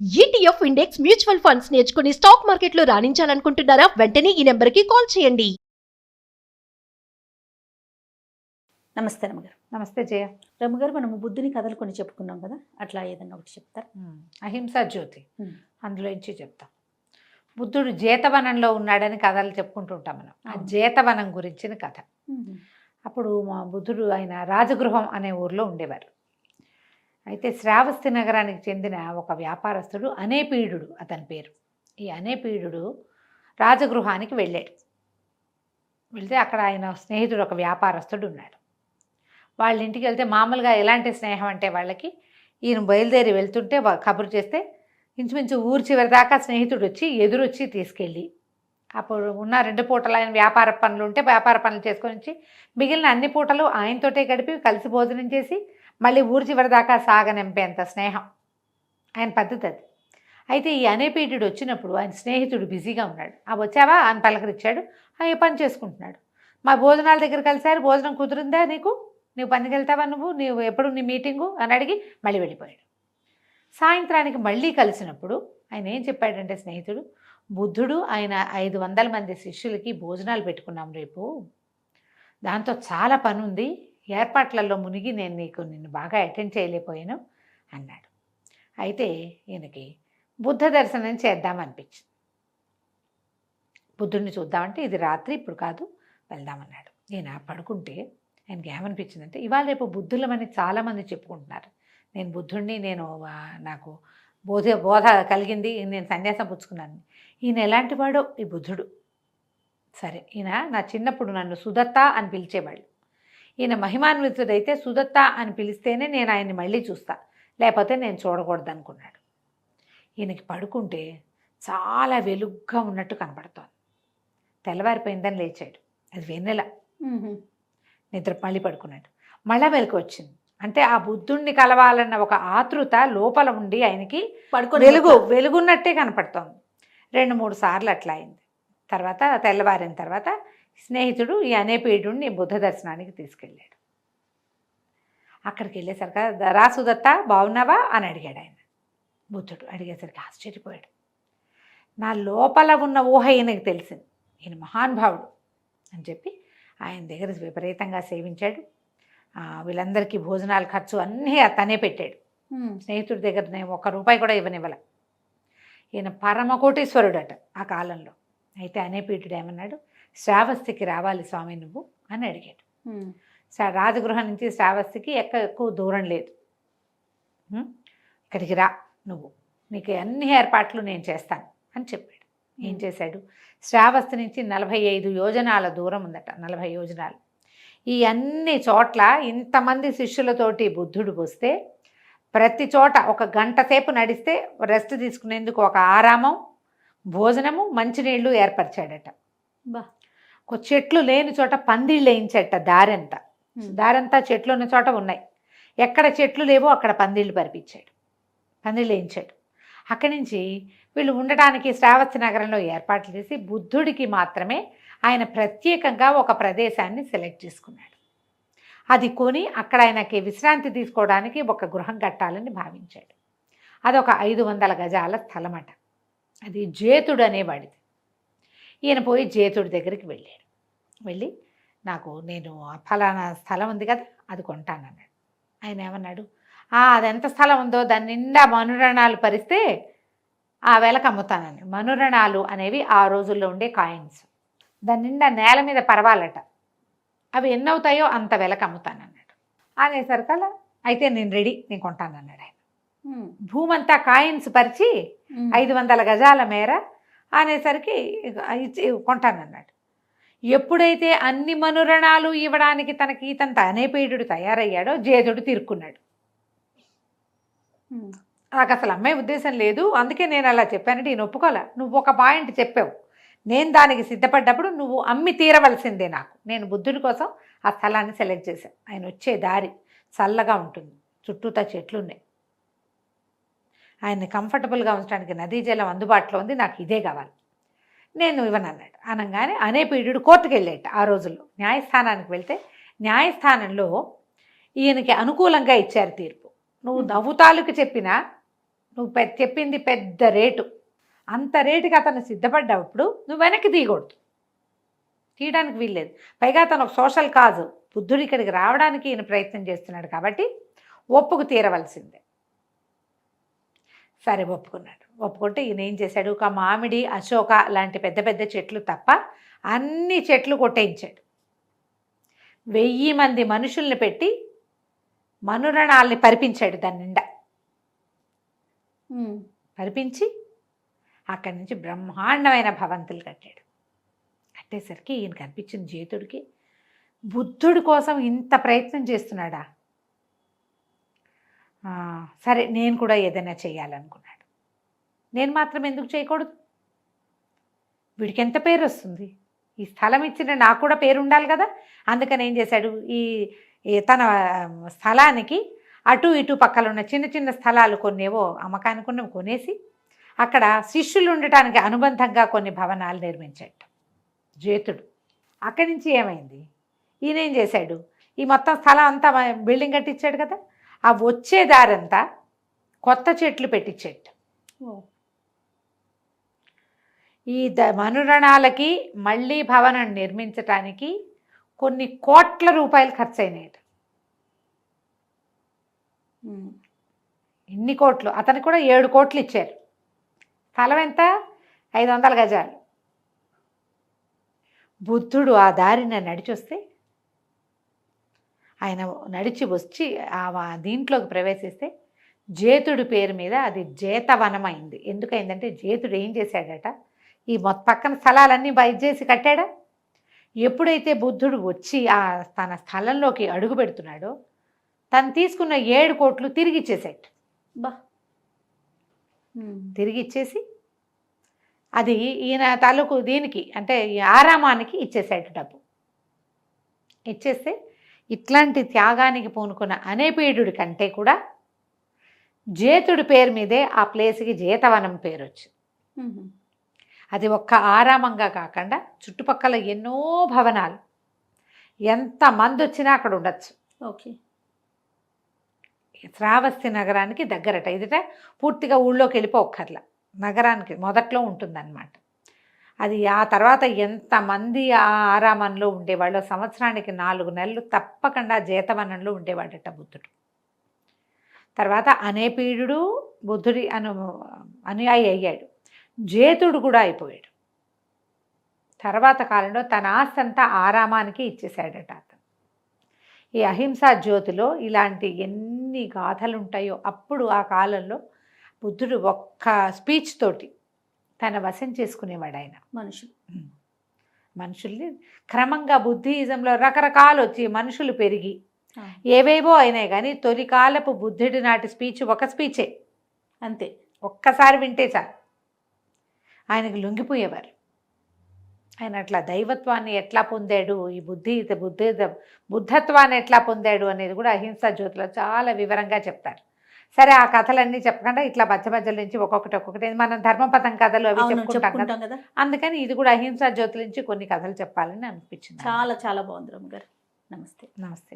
ETF index mutual funds నేర్చుకుని stock మార్కెట్లో రాణించాలనుకుంటున్నారా? వెంటనే ఈ నెంబర్కి కాల్ చేయండి. నమస్తే రమగారు. నమస్తే జయ. రమగారు, మనము బుద్ధుని కథలు కొన్ని చెప్పుకున్నాం కదా, అట్లా ఏదన్నా ఒకటి చెప్తారు? అహింసా జ్యోతి అందులో నుంచి చెప్తాం. బుద్ధుడు జేతవనంలో ఉన్నాడని కథలు చెప్పుకుంటూ ఉంటాం మనం. ఆ జేతవనం గురించిన కథ. అప్పుడు మా బుద్ధుడు ఆయన రాజగృహం అనే ఊర్లో ఉండేవారు. అయితే శ్రావస్తి నగరానికి చెందిన ఒక వ్యాపారస్తుడు అనేపీడుడు అతని పేరు. ఈ అనేపీడుడు రాజగృహానికి వెళ్ళాడు. వెళ్తే అక్కడ ఆయన స్నేహితుడు ఒక వ్యాపారస్తుడు ఉన్నాడు. వాళ్ళ ఇంటికి వెళ్తే మామూలుగా ఎలాంటి స్నేహం అంటే వాళ్ళకి, ఈయన బయలుదేరి వెళ్తుంటే కబురు చేస్తే ఇంచుమించు ఊరు చివరి దాకా స్నేహితుడు వచ్చి ఎదురొచ్చి తీసుకెళ్ళి, అప్పుడు ఉన్న 2 పూటలు ఆయన వ్యాపార పనులు ఉంటే వ్యాపార పనులు చేసుకొని వచ్చి మిగిలిన అన్ని పూటలు ఆయనతోటే గడిపి కలిసి భోజనం చేసి మళ్ళీ ఊరు చివరి దాకా సాగనింపేంత స్నేహం ఆయన పద్ధతి అది. అయితే ఈ అనేపీఠుడు వచ్చినప్పుడు ఆయన స్నేహితుడు బిజీగా ఉన్నాడు. వచ్చావా అని పలకరించాడు. ఏ పని చేసుకుంటున్నాడు. మా భోజనాల దగ్గర కలిసారు, భోజనం కుదిరిందా నీకు, నువ్వు పనికి వెళ్తావా, నువ్వు ఎప్పుడు నీ మీటింగు అని అడిగి మళ్ళీ వెళ్ళిపోయాడు. సాయంత్రానికి మళ్ళీ కలిసినప్పుడు ఆయన ఏం చెప్పాడంటే స్నేహితుడు, బుద్ధుడు ఆయన 500 మంది శిష్యులకి భోజనాలు పెట్టుకున్నాం రేపు, దాంతో చాలా పని ఉంది, ఏర్పాట్లలో మునిగి నిన్ను బాగా అటెండ్ చేయలేకపోయాను అన్నాడు. అయితే ఈయనకి బుద్ధ దర్శనం చేద్దామనిపించింది. బుద్ధుడిని చూద్దామంటే ఇది రాత్రి, ఇప్పుడు కాదు, వెళ్దామన్నాడు. ఈయన పడుకుంటే ఆయనకి ఏమనిపించిందంటే, ఇవాళ రేపు బుద్ధులమని చాలామంది చెప్పుకుంటున్నారు, నేను బుద్ధుడిని, నాకు బోధ కలిగింది, నేను సన్యాసం పుచ్చుకున్నాను. ఈయన ఎలాంటి వాడో ఈ బుద్ధుడు. సరే, ఈయన నా చిన్నప్పుడు నన్ను సుదత్త అని పిలిచేవాళ్ళు. ఈయన మహిమాన్వితుడైతే సుదత్త అని పిలిస్తేనే నేను ఆయన్ని మళ్ళీ చూస్తా, లేకపోతే నేను చూడకూడదు అనుకున్నాడు. ఈయనకి పడుకుంటే చాలా వెలుగ్గా ఉన్నట్టు కనపడుతోంది. తెల్లవారిపోయిందని లేచాడు. అది వెన్నెల. నిద్ర మళ్ళీ పడుకున్నాడు. మళ్ళా వెలుగు వచ్చింది. అంటే ఆ బుద్ధుణ్ణి కలవాలన్న ఒక ఆతృత లోపల ఉండి ఆయనకి వెలుగున్నట్టే కనపడుతోంది. 2-3 సార్లు అట్లా అయింది. తర్వాత తెల్లవారిన తర్వాత స్నేహితుడు ఈ అనేపీడుని బుద్ధ దర్శనానికి తీసుకెళ్ళాడు. అక్కడికి వెళ్ళేసరికి, రా సుదత్త, బాగున్నావా అని అడిగాడు ఆయన. బుద్ధుడు అడిగేసరికి ఆశ్చర్యపోయాడు. నా లోపల ఉన్న ఊహ ఈయనకి తెలిసింది, ఈయన మహానుభావుడు అని చెప్పి ఆయన దగ్గర విపరీతంగా సేవించాడు. వీళ్ళందరికీ భోజనాల ఖర్చు అన్నీ తనే పెట్టాడు. స్నేహితుడి దగ్గర ₹1 కూడా ఇవ్వనివ్వల. ఈయన పరమకోటీశ్వరుడట ఆ కాలంలో. అయితే అనేపీఠుడు ఏమన్నాడు, శ్రావస్తికి రావాలి స్వామి నువ్వు అని అడిగాడు. రాజగృహం నుంచి శ్రావస్తికి ఎక్కువ దూరం లేదు, ఇక్కడికి రా నువ్వు, నీకు అన్ని ఏర్పాట్లు నేను చేస్తాను అని చెప్పాడు. ఏం చేశాడు, శ్రావస్తి నుంచి 45 యోజనాల దూరం ఉందట, 40 యోజనాలు. ఈ అన్ని చోట్ల ఇంతమంది శిష్యులతోటి బుద్ధుడు వస్తే ప్రతి చోట 1 గంట సేపు నడిస్తే రెస్ట్ తీసుకునేందుకు ఒక ఆరామం, భోజనము, మంచినీళ్ళు ఏర్పరిచాడట. ఒక చెట్లు లేని చోట పందిళ్ళు వేయించట. దారంతా చెట్లు ఉన్న చోట ఉన్నాయి, ఎక్కడ చెట్లు లేవో అక్కడ పందిళ్ళు వేయించాడు. అక్కడి నుంచి వీళ్ళు ఉండటానికి శ్రావస్తి నగరంలో ఏర్పాట్లు చేసి బుద్ధుడికి మాత్రమే ఆయన ప్రత్యేకంగా ఒక ప్రదేశాన్ని సెలెక్ట్ చేసుకున్నాడు. అది కొని అక్కడ ఆయనకి విశ్రాంతి తీసుకోవడానికి ఒక గృహం కట్టాలని భావించాడు. అదొక 500 గజాల స్థలం అట. అది జేతుడు అనేవాడిది. ఈయన పోయి జేతుడి దగ్గరికి వెళ్ళాడు. వెళ్ళి, నేను ఫలానా స్థలం ఉంది కదా, అది కొంటానన్నాడు. ఆయన ఏమన్నాడు, అది ఎంత స్థలం ఉందో దాని నిండా మనురణాలు పరిస్తే ఆ వేళకు అమ్ముతానని. మనురణాలు అనేవి ఆ రోజుల్లో ఉండే కాయిన్స్. దాని నిండా నేల మీద పరవాలట, అవి ఎన్నవుతాయో అంత వెలకు అమ్ముతానన్నాడు. అనేసరికల్లా అయితే నేను రెడీ, నేను కొంటానన్నాడు ఆయన. భూమంతా కాయిన్స్ పరిచి 500 గజాల మేర అనేసరికి కొంటానన్నాడు. ఎప్పుడైతే అన్ని మనురణాలు ఇవ్వడానికి తనకి ఇతంత అనేపీడుడు తయారయ్యాడో జేతుడు తీరుకున్నాడు. నాకు అసలు అమ్మాయి ఉద్దేశం లేదు, అందుకే నేను అలా చెప్పానంటే ఈయన ఒప్పుకోలే. నువ్వు ఒక పాయింట్ చెప్పావు, నేను దానికి సిద్ధపడ్డప్పుడు నువ్వు అమ్మి తీరవలసిందే నాకు. నేను బుద్ధుడి కోసం ఆ స్థలాన్ని సెలెక్ట్ చేశాను. ఆయన వచ్చే దారి చల్లగా ఉంటుంది, చుట్టూతా చెట్లు ఉన్నాయి, ఆయన్ని కంఫర్టబుల్గా ఉంచడానికి నదీ జలం అందుబాటులో ఉంది, నాకు ఇదే కావాలి, నేను ఇవ్వనన్నాడు. అనగానే అనేపీడుడు కోర్టుకు వెళ్ళేట. ఆ రోజుల్లో న్యాయస్థానానికి వెళ్తే న్యాయస్థానంలో ఈయనకి అనుకూలంగా ఇచ్చారు తీర్పు. నువ్వు నవ్వుతాలకు చెప్పినా నువ్వు చెప్పింది పెద్ద రేటు, అంత రేటుకి అతను సిద్ధపడ్డప్పుడు నువ్వు వెనక్కి తీయకూడదు, తీయడానికి వీల్లేదు. పైగా అతను ఒక సోషల్ కాజు, బుద్ధుడు ఇక్కడికి రావడానికి ఈయన ప్రయత్నం చేస్తున్నాడు కాబట్టి ఒప్పుకు తీరవలసిందే. సరే ఒప్పుకున్నాడు. ఒప్పుకుంటే ఈయన ఏం చేశాడు, ఒక మామిడి, అశోక లాంటి పెద్ద పెద్ద చెట్లు తప్ప అన్ని చెట్లు కొట్టేయించాడు. 1000 మంది మనుషుల్ని పెట్టి మనురణాల్ని పరిపించాడు దాని నిండా. పరిపించి అక్కడి నుంచి బ్రహ్మాండమైన భవంతులు కట్టాడు. కట్టేసరికి ఈయన కనిపించిన జేతుడికి, బుద్ధుడి కోసం ఇంత ప్రయత్నం చేస్తున్నాడా, సరే నేను కూడా ఏదైనా చేయాలనుకున్నాడు. నేను మాత్రం ఎందుకు చేయకూడదు, వీడికి ఎంత పేరు వస్తుంది, ఈ స్థలం ఇచ్చిన నాకు కూడా పేరు ఉండాలి కదా. అందుకని ఏం చేశాడు, ఈ తన స్థలానికి అటు ఇటు పక్కన ఉన్న చిన్న చిన్న స్థలాలు కొన్నేవో అమ్మకానికి ఉన్నవి కొనేసి అక్కడ శిష్యులు ఉండటానికి అనుబంధంగా కొన్ని భవనాలు నిర్మించాడు జేతుడు. అక్కడి నుంచి ఏమైంది, ఈయన ఏం చేశాడు, ఈ మొత్తం స్థలం అంతా బిల్డింగ్ కట్టించాడు కదా, ఆ వచ్చే దారంతా కొత్త చెట్లు పెట్టించాడు. ఈ మనురణాలకి మళ్ళీ భవనం నిర్మించటానికి కొన్ని కోట్ల రూపాయలు ఖర్చు అయినాయి. ఇన్ని కోట్లు, అతనికి కూడా 7 కోట్లు ఇచ్చారు. స్థలం ఎంత, 500 గజాలు. బుద్ధుడు ఆ దారిన నడిచొస్తే, ఆయన నడిచి వచ్చి దీంట్లోకి ప్రవేశిస్తే జేతుడి పేరు మీద అది జేతవనం అయింది. ఎందుకైందంటే జేతుడు ఏం చేశాడట, ఈ పక్కన స్థలాలన్నీ చేసి కట్టాడా. ఎప్పుడైతే బుద్ధుడు వచ్చి తన స్థలంలోకి అడుగు పెడుతున్నాడో తను తీసుకున్న 7 కోట్లు తిరిగి ఇచ్చేసాడు. తిరిగి ఇచ్చేసి అది ఈయన తాలూకు దీనికి అంటే ఈ ఆరామానికి ఇచ్చేసాడు డబ్బు. ఇచ్చేస్తే ఇట్లాంటి త్యాగానికి పూనుకున్న అనేపీడుడి కంటే కూడా జేతుడి పేరు మీదే ఆ ప్లేస్కి జేతవనం పేరు వచ్చింది. అది ఒక్క ఆరామంగా కాకుండా చుట్టుపక్కల ఎన్నో భవనాలు, ఎంతమంది వచ్చినా అక్కడ ఉండొచ్చు. ఓకే. శ్రావస్తి నగరానికి దగ్గరట. ఇదిట పూర్తిగా ఊళ్ళోకి వెళ్ళిపోక్కర్లా, నగరానికి మొదట్లో ఉంటుందన్నమాట. అది ఆ తర్వాత ఎంతమంది ఆ ఆరామంలో ఉండేవాళ్ళు, సంవత్సరానికి 4 నెలలు తప్పకుండా జేతవనంలో ఉండేవాడట బుద్ధుడు. తర్వాత అనేపీడు బుద్ధుడి అనుయాయి అయ్యాడు, జేతుడు కూడా అయిపోయాడు. తర్వాత కాలంలో తన ఆస్తి అంతా ఆరామానికి ఇచ్చేశాడట అతను. ఈ అహింసా జ్యోతిలో ఇలాంటి ఎన్ని గాథలు ఉంటాయో. అప్పుడు ఆ కాలంలో బుద్ధుడు ఒక్క స్పీచ్ తోటి తన వశం చేసుకునేవాడు ఆయన మనుషుల్ని. క్రమంగా బుద్ధిజంలో రకరకాలు వచ్చి మనుషులు పెరిగి ఏవేవో అయినాయి. కానీ తొలి కాలపు బుద్ధుడి నాటి స్పీచ్ ఒక స్పీచే అంతే. ఒక్కసారి వింటే చాలు ఆయనకు లొంగిపోయేవారు. ఆయన అట్లా దైవత్వాన్ని ఎట్లా పొందాడు, ఈ బుద్ధత్వాన్ని ఎట్లా పొందాడు అనేది కూడా అహింసా జ్యోతిలో చాలా వివరంగా చెప్తారు. సరే, ఆ కథలన్నీ చెప్పకుండా ఇట్లా మధ్య నుంచి ఒక్కొక్కటి మనం ధర్మపథం కథలు అవి చెప్పుకుంటాం కదా. అందుకని ఇది కూడా అహింసా జ్యోతి నుంచి కొన్ని కథలు చెప్పాలని అనిపించింది. చాలా చాలా బాగుంది రమ్మ గారు. నమస్తే. నమస్తే.